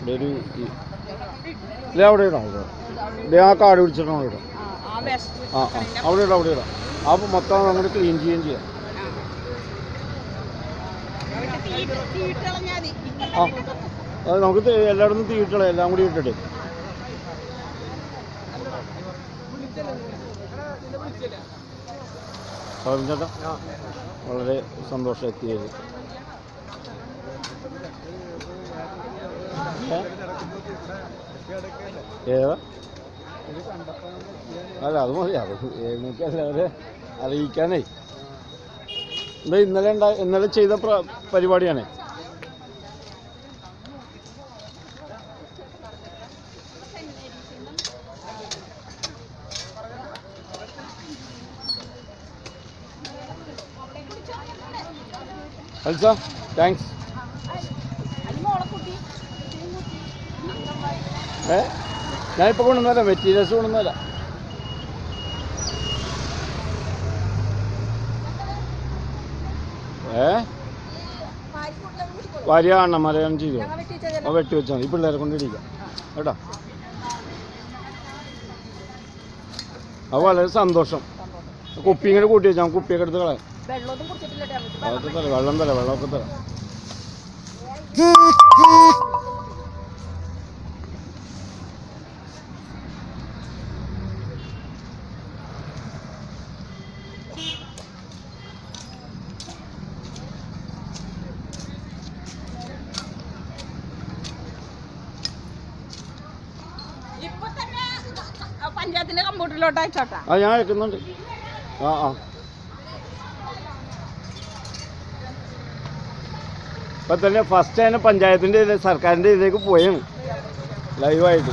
ഇവിടെ ഒരു ഇല്ല അവിടെ ഇടാം ഇവിടെ ആ കാട് പിടിച്ചിട്ടാണ് അവിടെ ഇടാം അവിടെ ഇടാം അവിടെ ഇടാം അപ്പോൾ മൊത്തം അങ്ങോട്ട് ക്ലീൻ ചെയ്യുകയും ചെയ്യാം അത് നമുക്ക് എല്ലായിടത്തും തീയിട്ടള എല്ലാം കൂടി ഇട്ടിട്ട് ചേട്ടാ വളരെ സന്തോഷം എത്തിയത് ഏതാ അല്ല അത് മതി അത് നിങ്ങൾക്ക് എല്ലാവരും അറിയിക്കാനേ എന്താ ഇന്നലെ ചെയ്ത പരിപാടിയാണ് അൽസ താങ്ക്സ് ഞാനിപ്പോൾ കൊണ്ടുവന്നല്ല മെറ്റീരിയൽസ് കൊണ്ടുവന്നല്ല ഭാര്യ അണ്ണന്മാരെയാണ് ചെയ്തു അപ്പോൾ വെട്ടി വെച്ചാൽ മതി ഈ പിള്ളേരെ കൊണ്ടിരിക്കാം കേട്ടോ അത് വളരെ സന്തോഷം കുപ്പി ഇങ്ങനെ കൂട്ടി വെച്ചാൽ കുപ്പിയൊക്കെ എടുത്ത് കളയാം അതൊക്കെ തരാം വെള്ളമൊക്കെ തരാം പഞ്ചായത്തിന്റെ കമ്പ്യൂട്ടറിലോട്ട് അയച്ചോട്ടാ ഞാൻ അയക്കുന്നുണ്ട് ഇപ്പം തന്നെ ഫസ്റ്റ് തന്നെ പഞ്ചായത്തിൻ്റെ സർക്കാരിൻ്റെ ഇതിലേക്ക് പോയാണ് ലൈവായിട്ട്